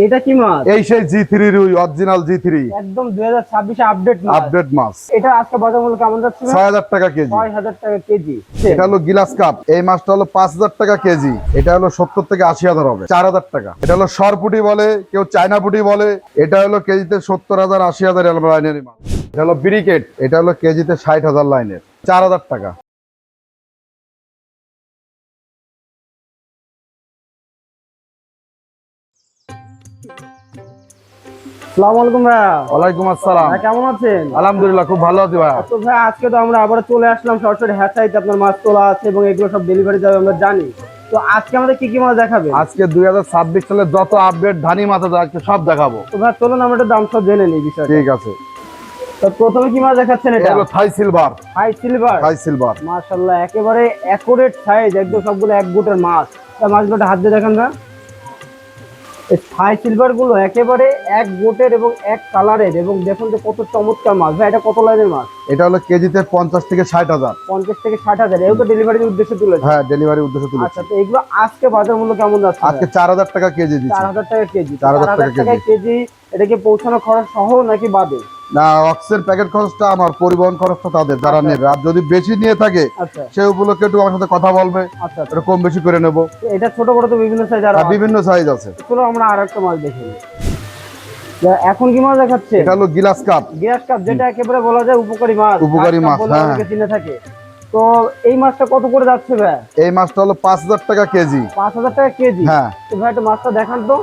এটা কি মাছ? এই সেই জি3 রুই, অরিজিনাল জি3, একদম 2026 এ আপডেট মাছ। এটা আজকে বাজার মূল্য কেমন যাচ্ছে? ৬০০০ টাকা কেজি। ৬০০০ টাকা কেজি। এটা হলো গিলাস কাপ, এই মাছটা হলো ৫০০০ টাকা কেজি। এটা হলো ৭০ থেকে ৮০,০০০ হবে, ৪০০০ টাকা। এটা হলো সরপুটি বলে, কেউ চায়না পুটি বলে। এটা হলো কেজিতে ৭০,০০০ ৮০,০০০ লাইনের মাছ। এটা হলো ব্রিকেট, এটা হলো কেজিতে ৬০,০০০ লাইনের, ৪০০০ টাকা। আসসালামু আলাইকুম ভাইয়া। ওয়ালাইকুম আসসালাম। ভাই কেমন আছেন? আলহামদুলিল্লাহ, খুব ভালো আছি ভাই। তো ভাই আজকে তো আমরা আবার চলে আসলাম সরাসরি হ্যাচাইতে। আপনার মাছ তোলা আছে এবং এগুলো সব ডেলিভারি যাবে আমরা জানি। তো আজকে আমাদের কি কি মাছ দেখাবে? আজকে ২০২৬ সালে যত আপডেট ধানি মাছ আছে সব দেখাবো। তো ভাই চলুন আমরা একটু দাম সব জেনে নিই বিষয়টা। ঠিক আছে। তো প্রথমে কি মাছ দেখাচ্ছেন? এটা হলো থাই সিলভার। হাই সিলভার। থাই সিলভার, মাশাআল্লাহ, একেবারে অ্যাকুরেট সাইজ, একদম সবগুলো এক গুটের মাছ। তা মাছগুলো হাত দিয়ে দেখান না। এই থাই সিলভার গুলো একেবারে এক গোটের এবং এক কালারের, এবং দেখুন যে কত চমৎকার মাছ। ভাই এটা কত লাইনের মাছ? এটা হলো কেজিতে ৫০ থেকে ৬০,০০০। 50 থেকে 60,000। এও তো ডেলিভারির উদ্দেশ্যে তুলেছে? হ্যাঁ, ডেলিভারির উদ্দেশ্যে তুলেছি। আচ্ছা, তো এগুলো আজকে বাজার মূল্য কেমন যাচ্ছে? আজকে ৪০০০ টাকা কেজি দিচ্ছি। 4000 টাকা কেজি। ৪০০০ টাকা 4000 টাকা কেজি। এটা কি পৌঁছানো খরচ সহ নাকি বাদে? না, অক্সের প্যাকেট খরচটা আমার, পরিবহন খরচটা তাদের, যারা আচ্ছা। নেবে। আর যদি বেশি নিয়ে থাকে আচ্ছা সে উপলক্ষে একটু আমার সাথে কথা বলবে, আচ্ছা। একটু কম বেশি করে নেবো। তো এটা ছোট বড় তো বিভিন্ন সাইজ আর বিভিন্ন সাইজ আছে। চলো আমরা আর একটা মাছ দেখি। এখন কি মাছ দেখাচ্ছে? এটা হলো গিলাস কাপ। গ্যাস কাপ, যেটা একেবারে বলা যায় উপকারী মাছ। উপকারী মাছ, বলে হ্যাঁ। অনেকে চিনে থাকে। তো এই মাছটা কত করে যাচ্ছে ভাই? এই মাছটা হলো ৫০০০ টাকা কেজি। 5000 টাকা কেজি। হ্যাঁ। তো ভাই একটা মাছটা দেখান তো।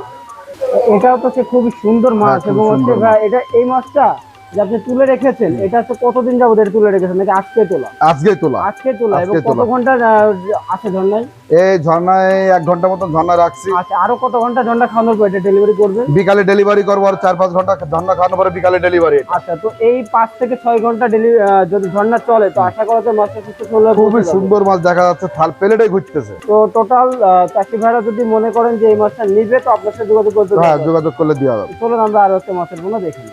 এটাও তো সে খুবই সুন্দর মাছ, খুব এবং হচ্ছে সুন্দর ভাই এটা এই মাছটা যে আপনি তুলে রেখেছেন, এটা হচ্ছে কতদিন যাবত এটা তুলে রেখেছেন নাকি আজকে তোলা? আজকেই তোলা। আজকে তোলা। এবং আজকে কত তোলা। ঘন্টা আছে ঝর্ণায়? এই ঝর্ণায় ১ ঘন্টা মতন ঝর্ণা রাখছি। আচ্ছা, আরো কত ঘন্টা ঝর্ণা খাওয়ানোর পর এটা ডেলিভারি করবেন? বিকালে ডেলিভারি করবো, আর ৪-৫ ঘন্টা ঝর্ণা খাওয়ানোর পরে বিকালে ডেলিভারি। আচ্ছা, তো এই 5 থেকে 6 ঘন্টা যদি ঝর্ণা চলে, তো আশা করা যায় মাছটা সুস্থ চলে খুবই সুন্দর মাছ দেখা যাচ্ছে, থাল প্লেটে ঘুরতেছে। তো টোটাল চাষি ভাইরা যদি মনে করেন যে এই মাছটা নিবে, তো আপনার সাথে যোগাযোগ করতে হ্যাঁ, পারবেন। যোগাযোগ করলে দেওয়া যাবে। চলুন আমরা আরো একটা মাছের গুলো দেখি।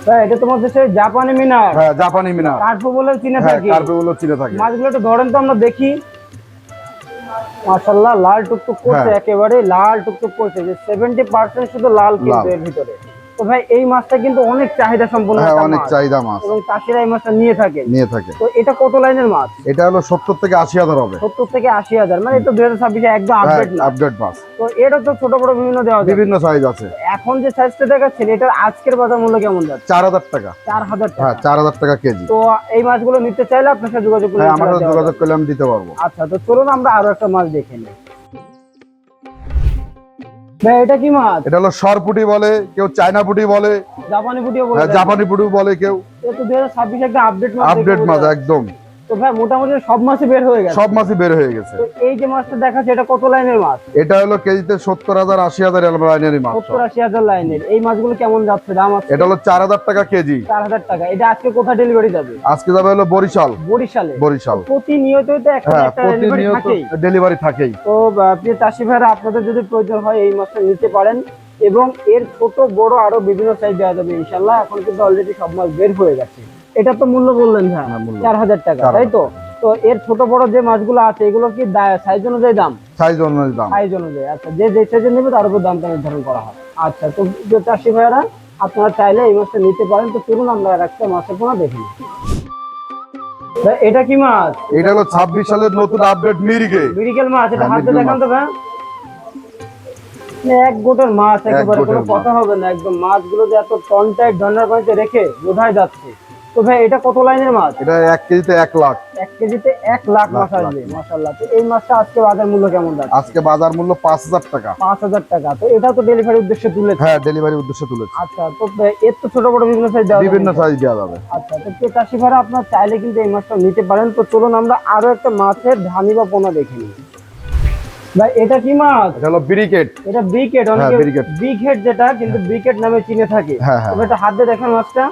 ভাই এটা তোমার দেশে জাপানি মিনা? হ্যাঁ, জাপানি মিনা। কার্পো বলে চিনে হ্যাঁ, থাকি। কার্পে গুলো চিনে থাকে। মাছগুলো একটু ধরেন তো আমরা দেখি। মাশাআল্লাহ, লাল টুকটুক করছে, হ্যাঁ। একেবারে লাল টুকটুক করছে, যে 70% শুধু লাল কিন্তু এর ভিতরে। তো ভাই এই মাছটা কিন্তু অনেক চাহিদা সম্পন্ন হ্যাঁ, একটা অনেক মাছ, চাহিদা মাছ, এবং চাষিরা এই মাছটা নিয়ে থাকে। তো এটা কত লাইনের মাছ? এটা হলো ৭০ থেকে ৮০,০০০ হবে। 70 থেকে 80,000, মানে এটা 2026 একদম আপডেট না। আপডেট মাছ। তো এটা তো ছোট বড় বিভিন্ন দেওয়া যায়। বিভিন্ন সাইজ আছে। এখন যে সাইজটা দেখাচ্ছেন, এটার আজকের বাজার মূল্য কেমন যাচ্ছে? ৪০০০ টাকা। 4000 হ্যাঁ, টাকা। ৪০০০ টাকা কেজি। তো এই মাছগুলো নিতে চাইলে আপনার সাথে যোগাযোগ করলে হ্যাঁ, আমার সাথে দেওয়া যোগাযোগ যাবে। করলে আমি দিতে পারবো। আচ্ছা, তো চলুন আমরা আরো একটা মাছ দেখে নিই। ভাই এটা কি মাছ? এটা হলো সরপুটি বলে, কেউ চায়না পুটি বলে। জাপানি পুটিও বলে। হ্যাঁ, জাপানি পুটি বলে কেউ। এটা তো 2026 একটা আপডেট মাছ। আপডেট মাছ একদম। তো ভাই মোটামুটি সব মাছই বের হয়ে গেছে। সব মাছই বের হয়ে গেছে। তো এই যে মাছটা দেখাচ্ছে, এটা কত লাইনের মাছ? এটা হলো কেজিতে ৭০,০০০ ৮০,০০০ লাইনের মাছ। 70-80,000 লাইনের। এই মাছগুলো কেমন যাচ্ছে দাম? আছে এটা হলো ৪০০০ টাকা কেজি। 4000 টাকা। এটা আজকে কোথায় ডেলিভারি যাবে? আজকে যাবে হলো বরিশাল। বরিশালে। বরিশাল। প্রতিনিয়তই তো একটা হ্যাঁ, একটা ডেলিভারি প্রতিনিয়ত থাকেই। ডেলিভারি থাকেই। তো প্রিয় চাষি ভাইরা, আপনাদের যদি প্রয়োজন হয় এই মাছটা নিতে পারেন, এবং এর ছোট বড় আরো বিভিন্ন সাইজ দেওয়া যাবে ইনশাল্লাহ। এখন কিন্তু অলরেডি সব মাছ বের হয়ে গেছে। এটা তো মূল্য বললেন ভাই? হ্যাঁ, মূল্য 4000 টাকা, তাই তো? তো এর ছোট বড় যে মাছগুলো আছে, এগুলো কি সাইজ অনুযায়ী দাম? সাইজ অনুযায়ী দাম। সাইজ অনুযায়ী। আচ্ছা, যে যে সাইজে নেবে তার উপর দামটা নির্ধারণ করা হয়। আচ্ছা, তো প্রিয় চাষি ভাইরা, আপনারা চাইলে এই মাছটা নিতে পারেন। তো চলুন আমরা আর একটা মাছের পোনা দেখি। ভাই এটা কি মাছ? এটা হলো ২৬ সালের নতুন আপডেট মিরিগে। মিরিকেল মাছ। এটা হ্যাঁ, হাতে মিরিকেল দেখান মাছ। তো ভাই। এক গোটের মাছ, একেবারে গোটের কোনো মাছ। কথা হবে না। একদম মাছগুলো যে এত টনটাইট ধরনের পানিতে রেখে বোঝাই যাচ্ছে। তো ভাই এটা কত লাইনের মাছ? এটা ১ কেজিতে ১ লাখ। 1 কেজিতে 1 লাখ মাছ আসবে, মাশাআল্লাহ। তো এই মাছটা আজকে বাজার মূল্য কেমন যাচ্ছে? আজকে বাজার মূল্য ৫০০০ টাকা। 5000 টাকা। তো এটা তো ডেলিভারি উদ্দেশ্যে তুলেছে? হ্যাঁ, ডেলিভারি উদ্দেশ্যে তুলেছি। আচ্ছা, তো এর তো ছোট বড় বিভিন্ন সাইজ দেওয়া যাবে? বিভিন্ন সাইজ দেওয়া যাবে। আচ্ছা, তো প্রিয় চাষি ভাইরা, আপনার চাইলে কিন্তু এই মাছটা নিতে পারেন। তো চলুন আমরা আরো একটা মাছের ধানি বা পোনা দেখে নিই। ভাই এটা কি মাছ? এটা হলো ব্রিকেট। এটা ব্রিকেট। হ্যাঁ, অনেকে ব্রিকেট। বিগ হেড যেটা, কিন্তু ব্রিকেট নামে চিনে থাকে। হ্যাঁ, হ্যাঁ। তবে এটা হাত দিয়ে দেখেন মাছটা।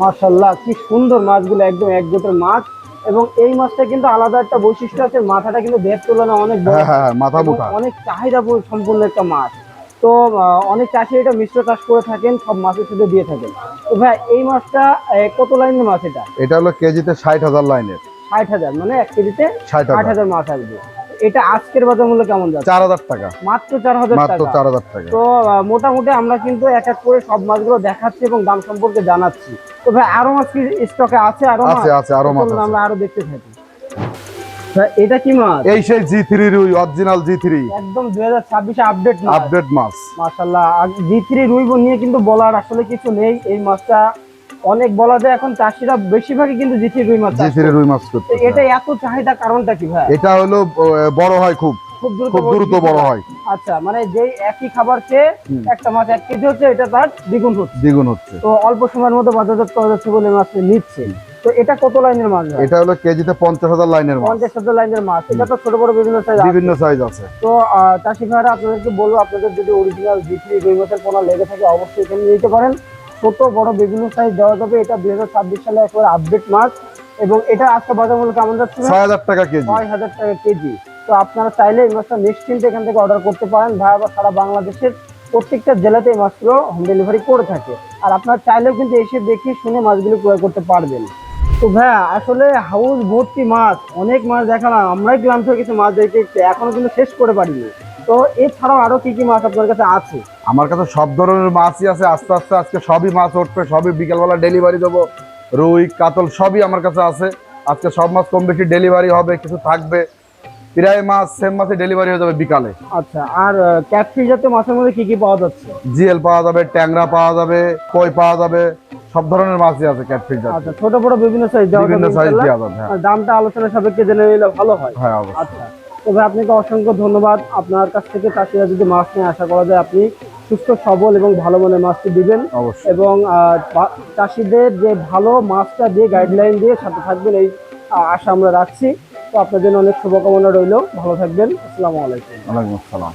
মাশাআল্লাহ, কি সুন্দর মাছগুলো, একদম এক গোটের মাছ। এবং এই মাছটা কিন্তু আলাদা একটা বৈশিষ্ট্য আছে, মাথাটা কিন্তু দেহের তুলনায় অনেক বড়। হ্যাঁ, হ্যাঁ, মাথা এবং মোটা। অনেক চাহিদা সম্পূর্ণ একটা মাছ। তো অনেক চাষি এটা মিশ্র চাষ করে থাকেন, সব মাছের সাথে দিয়ে থাকেন। তো ভাই এই মাছটা কত লাইনের মাছ? এটা এটা হলো কেজিতে ৬০,০০০ লাইনের। 60,000, মানে 1 কেজিতে ৬০,০০০। 60,000 মাছ আসবে। এটা আজকের বাজার মূল্য কেমন যাচ্ছে? 4000 টাকা, মাত্র 4000 মাত্র টাকা। 4000 টাকা। তো মোটামুটি আমরা কিন্তু এক এক করে সব মাছগুলো দেখাচ্ছি এবং দাম সম্পর্কে জানাচ্ছি। তো ভাই আরো মাছ কি স্টকে আছে? আরো মাছ আছে, আরো মাছ চলুন আছে। আমরা আরো দেখতে থাকি। ভাই, এটা কি মাছ? এই সেই G3 রুই, অরিজিনাল G3, একদম 2026 আপডেট মাছ। আপডেট মাছ। মাশাআল্লাহ, G3 রুই নিয়ে কিন্তু বলার আসলে কিছু নেই। এই মাছটা অনেক বলা যায়, এখন চাষিরা বেশিরভাগই কিন্তু G3 রুই মাছ চাষ G3 করে। রুই মাছ তো করতে এটা এত চাহিদা কারণটা কি ভাই? এটা হলো বড় হয়, খুব খুব খুব দ্রুত বড় হয়। আচ্ছা, মানে যেই একই খাবার খেয়ে একটা মাছ 1 কেজি হচ্ছে, এটা তার দ্বিগুণ হচ্ছে। দ্বিগুণ হচ্ছে। তো অল্প সময়ের মধ্যে বাজারজাত করা যাচ্ছে বলে মাছ নিচ্ছে। তো এটা কত লাইনের মাছ ভাই? এটা হলো কেজিতে 50,000 লাইনের মাছ। 50,000 লাইনের মাছ। এটা তো ছোট বড় বিভিন্ন সাইজ বিভিন্ন সাইজ আছে। তো চাষি ভাইরা আপনাদেরকে বলবো, আপনাদের যদি অরিজিনাল G3 রুই মাছের পোনা লেগে থাকে অবশ্যই এখানে নিতে পারেন। ছোট বড় বিভিন্ন সাইজ দেওয়া যাবে। এটা 2026 সালে একেবারে আপডেট মাছ এবং এটা আজকে বাজার মূল্য কেমন যাচ্ছে? 6000 টাকা কেজি। 6000 টাকা কেজি। তো আপনারা চাইলে এই মাছটা নিশ্চিন্তে এখান থেকে অর্ডার করতে পারেন। ভাইয়া বা সারা বাংলাদেশের প্রত্যেকটা জেলাতে এই মাছগুলো হোম ডেলিভারি করে থাকে। আর আপনারা চাইলেও কিন্তু এসে দেখে শুনে মাছগুলো ক্রয় করতে পারবেন। তো ভাইয়া আসলে হাউস ভর্তি মাছ, অনেক মাছ দেখালাম, আমরাই ক্লান্ত হয়ে কিছু মাছ দেখতে এখনো কিন্তু শেষ করে পারিনি। তো এছাড়াও আরো কি কি মাছ আপনার কাছে আছে? আমার কাছে সব ধরনের মাছই আছে। আস্তে আস্তে আজকে সবই মাছ উঠবে, সবই বিকেলবেলা ডেলিভারি দেবো। রুই কাতল সবই আমার কাছে আছে। আজকে সব মাছ কম বেশি ডেলিভারি হবে, কিছু থাকবে। প্রায় মাছ সেম মাছে ডেলিভারি হয়ে যাবে বিকালে। আচ্ছা, আর ক্যাটফিশ জাতীয় মাছের মধ্যে কি কি পাওয়া যাচ্ছে? জিএল পাওয়া যাবে, ট্যাংরা পাওয়া যাবে, কই পাওয়া যাবে, সব ধরনের মাছই আছে ক্যাটফিশ জাতীয়। আচ্ছা, ছোট বড় বিভিন্ন সাইজ দেওয়া যাবে বিভিন্ন সাইজ ইনশাআল্লাহ। দেওয়া যাবে, হ্যাঁ। আর দামটা আলোচনা সাপেক্ষে জেনে নিলে ভালো হয়। হ্যাঁ, অবশ্যই। আচ্ছা, তবে আপনাকে অসংখ্য ধন্যবাদ। আপনার কাছ থেকে চাষিরা যদি মাছ নিয়ে আশা করা যায় আপনি সুস্থ সবল এবং ভালো মানের মাছটি দিবেন অবশ্যই। এবং চাষিদের যে ভালো মাছটা দিয়ে গাইডলাইন দিয়ে সাথে থাকবেন, এই আশা আমরা রাখছি। তো আপনার জন্য অনেক শুভকামনা রইল। ভালো থাকবেন। আসসালামু আলাইকুম। ওয়ালাইকুম আসসালাম।